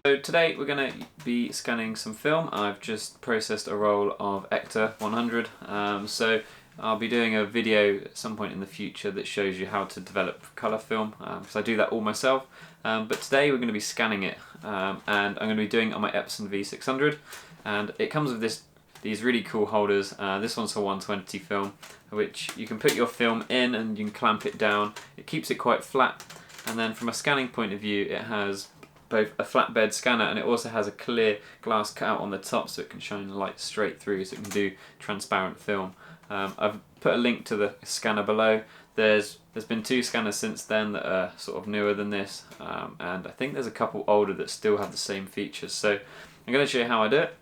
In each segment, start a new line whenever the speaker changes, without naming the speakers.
So today we're going to be scanning some film. I've just processed a roll of Epson 100, so I'll be doing a video at some point in the future that shows you how to develop colour film, because I do that all myself. But today we're going to be scanning it, and I'm going to be doing it on my Epson V600, and it comes with these really cool holders. This one's for 120 film, which you can put your film in and you can clamp it down. It keeps it quite flat, and then from a scanning point of view it has both a flatbed scanner and it also has a clear glass cutout on the top so it can shine light straight through, so it can do transparent film. I've put a link to the scanner below. There's been 2 scanners since then that are sort of newer than this, and I think there's a couple older that still have the same features. So I'm going to show you how I do it.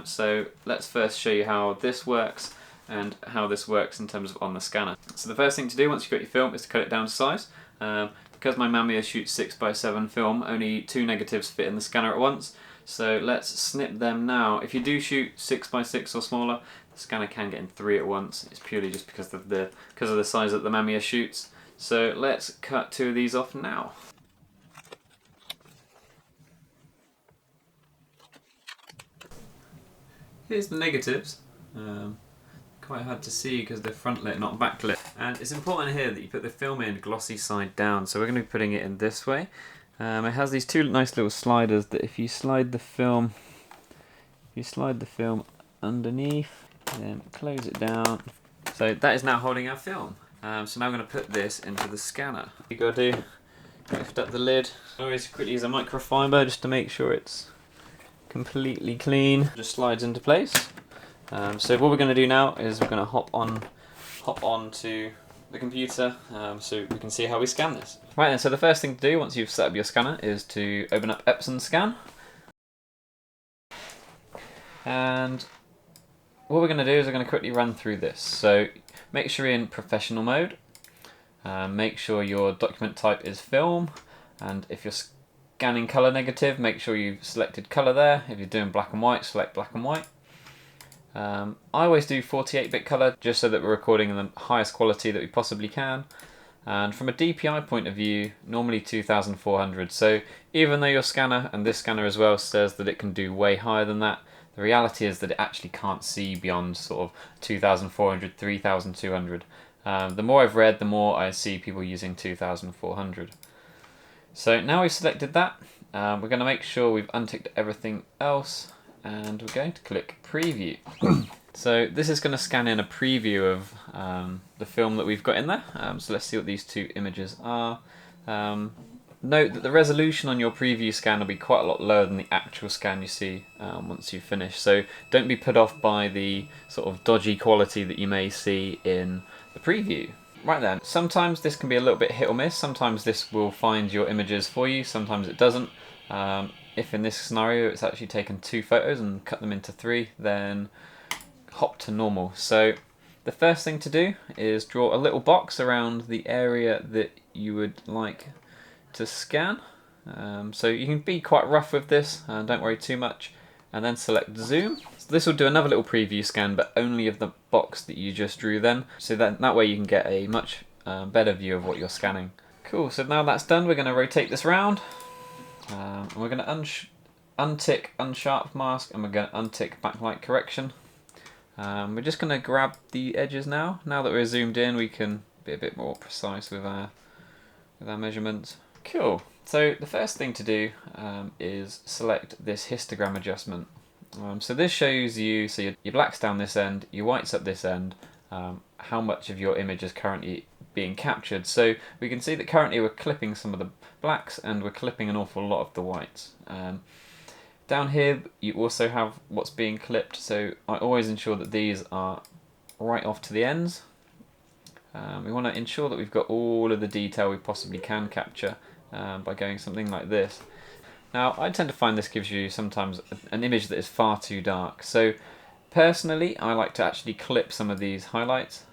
So let's first show you how this works and how this works in terms of on the scanner. So the first thing to do once you've got your film is to cut it down to size. Because my Mamiya shoots 6x7 film, only 2 negatives fit in the scanner at once. So let's snip them now. If you do shoot 6x6 or smaller, the scanner can get in 3 at once. It's purely just because of the size that the Mamiya shoots. So let's cut 2 of these off now. Here's the negatives. Quite hard to see because they're front lit, not backlit. And it's important here that you put the film in glossy side down. So we're going to be putting it in this way. It has these 2 nice little sliders that if you slide the film, underneath, then close it down. So that is now holding our film. So now I'm going to put this into the scanner. You got to lift up the lid. Always quickly use a microfiber just to make sure it's completely clean. Just slides into place. So what we're going to do now is we're going to hop on to the computer so we can see how we scan this. Right then, so the first thing to do once you've set up your scanner is to open up Epson Scan. And what we're going to do is we're going to quickly run through this. So make sure you're in professional mode. Make sure your document type is film, and if you're scanning color negative, make sure you've selected color there. If you're doing black and white, select black and white. I always do 48-bit color just so that we're recording in the highest quality that we possibly can. And from a DPI point of view, normally 2400. So even though your scanner, and this scanner as well, says that it can do way higher than that, the reality is that it actually can't see beyond sort of 2400, 3200. The more I've read, the more I see people using 2400. So now we've selected that, we're going to make sure we've unticked everything else, and we're going to click preview. So this is going to scan in a preview of the film that we've got in there. So let's see what these 2 images are. Note that the resolution on your preview scan will be quite a lot lower than the actual scan you see once you finish. So don't be put off by the sort of dodgy quality that you may see in the preview. Right then, sometimes this can be a little bit hit or miss. Sometimes this will find your images for you, sometimes it doesn't. If in this scenario it's actually taken 2 photos and cut them into 3, then hop to normal. So the first thing to do is draw a little box around the area that you would like to scan. So you can be quite rough with this, don't worry too much, and then select zoom. So this will do another little preview scan, but only of the box that you just drew then, so that way you can get a much better view of what you're scanning. Cool, so now that's done, we're going to rotate this round. And we're going to untick unsharp mask, and we're going to untick backlight correction. We're just going to grab the edges now. Now that we're zoomed in, we can be a bit more precise with our measurements. Cool. So the first thing to do is select this histogram adjustment. So this shows you, so your black's down this end, your white's up this end, how much of your image is currently being captured. So we can see that currently we're clipping some of the blacks and we're clipping an awful lot of the whites. Down here you also have what's being clipped, so I always ensure that these are right off to the ends. We want to ensure that we've got all of the detail we possibly can capture by going something like this. Now I tend to find this gives you sometimes an image that is far too dark, so personally I like to actually clip some of these highlights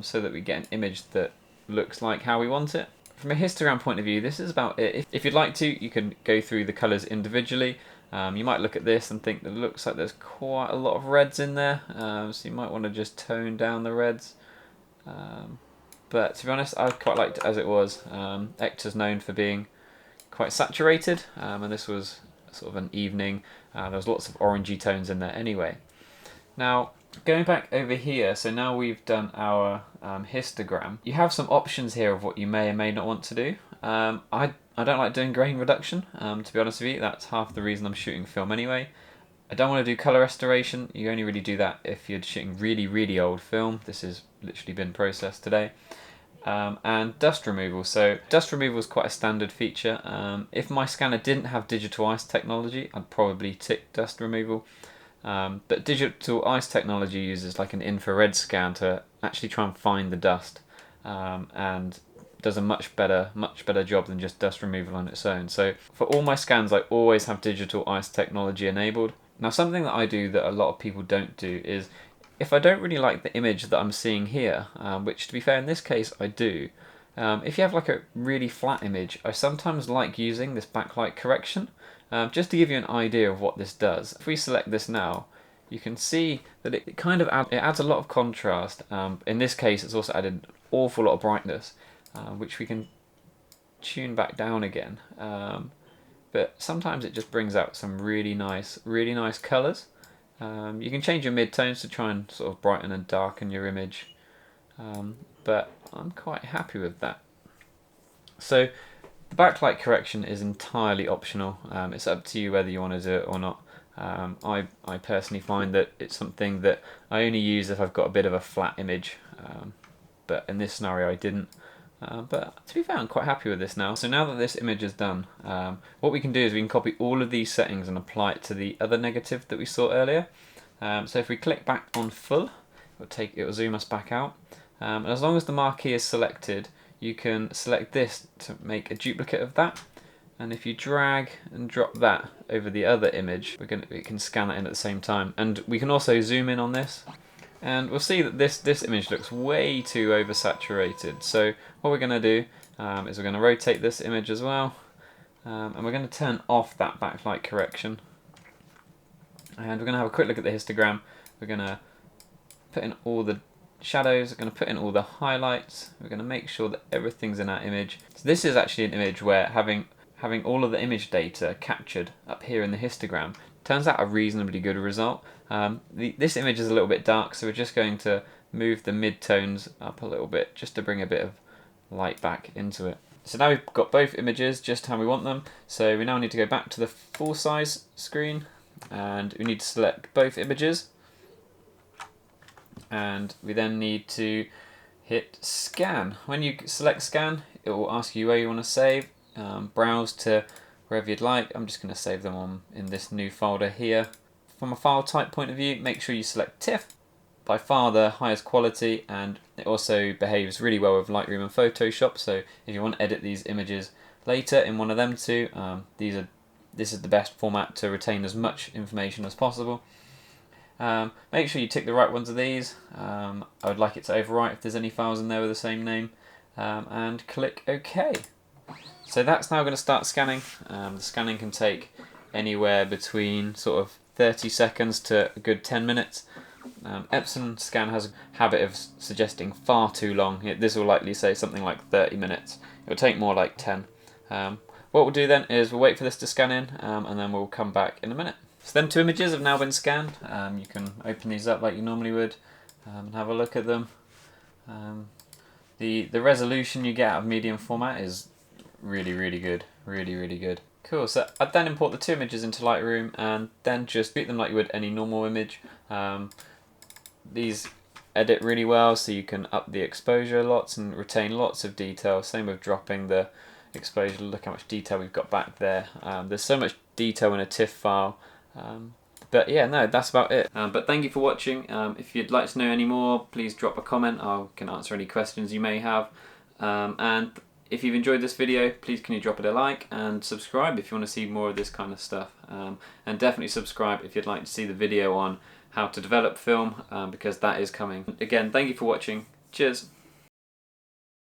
so that we get an image that looks like how we want it. From a histogram point of view, this is about it. If you'd like to, you can go through the colours individually. You might look at this and think that it looks like there's quite a lot of reds in there, so you might want to just tone down the reds. But to be honest, I quite liked it as it was. Epson's known for being quite saturated, and this was sort of an evening. There's lots of orangey tones in there anyway. Now, going back over here, so now we've done our histogram. You have some options here of what you may or may not want to do. I don't like doing grain reduction, to be honest with you. That's half the reason I'm shooting film anyway. I don't want to do colour restoration. You only really do that if you're shooting really, really old film. This has literally been processed today. And dust removal. So dust removal is quite a standard feature. If my scanner didn't have digital ice technology, I'd probably tick dust removal. But digital ice technology uses like an infrared scan to actually try and find the dust, and does a much better job than just dust removal on its own. So for all my scans, I always have digital ice technology enabled. Now, something that I do that a lot of people don't do is, if I don't really like the image that I'm seeing here, which to be fair in this case I do, if you have like a really flat image, I sometimes like using this backlight correction, just to give you an idea of what this does. If we select this now, you can see that it kind of adds a lot of contrast. In this case, it's also added an awful lot of brightness, which we can tune back down again. But sometimes it just brings out some really nice colours. You can change your midtones to try and sort of brighten and darken your image, but I'm quite happy with that. So the backlight correction is entirely optional. It's up to you whether you want to do it or not. I personally find that it's something that I only use if I've got a bit of a flat image, but in this scenario I didn't. But to be fair, I'm quite happy with this now. So now that this image is done, what we can do is we can copy all of these settings and apply it to the other negative that we saw earlier. So if we click back on full, it will zoom us back out. And as long as the marquee is selected, you can select this to make a duplicate of that. And if you drag and drop that over the other image, it can scan that in at the same time. And we can also zoom in on this. And we'll see that this image looks way too oversaturated. So what we're going to do is we're going to rotate this image as well, and we're going to turn off that backlight correction. And we're going to have a quick look at the histogram. We're going to put in all the shadows, we're going to put in all the highlights, we're going to make sure that everything's in our image. So this is actually an image where having all of the image data captured up here in the histogram turns out a reasonably good result. This image is a little bit dark, so we're just going to move the mid-tones up a little bit just to bring a bit of light back into it. So now we've got both images just how we want them. So we now need to go back to the full size screen, and we need to select both images, and we then need to hit scan. When you select scan, it will ask you where you want to save. Browse to wherever you'd like. I'm just going to save them in this new folder here. From a file type point of view, make sure you select TIFF, by far the highest quality, and it also behaves really well with Lightroom and Photoshop. So if you want to edit these images later in one of them two, this is the best format to retain as much information as possible. Make sure you tick the right ones of these. I would like it to overwrite if there's any files in there with the same name, and click OK. So that's now going to start scanning. The scanning can take anywhere between sort of 30 seconds to a good 10 minutes. Epson Scan has a habit of suggesting far too long. This will likely say something like 30 minutes. It will take more like 10. What we'll do then is we'll wait for this to scan in, and then we'll come back in a minute. So them two images have now been scanned. You can open these up like you normally would and have a look at them. The resolution you get out of medium format is really good, really good. Cool, so I'd then import the two images into Lightroom and then just treat them like you would any normal image. These edit really well, so you can up the exposure lots and retain lots of detail. Same with dropping the exposure. Look how much detail we've got back there. There's so much detail in a TIFF file. But yeah, no, that's about it. But thank you for watching. If you'd like to know any more, please drop a comment. I can answer any questions you may have. And if you've enjoyed this video, please can you drop it a like and subscribe if you want to see more of this kind of stuff. And definitely subscribe if you'd like to see the video on how to develop film, because that is coming. Again, thank you for watching. Cheers.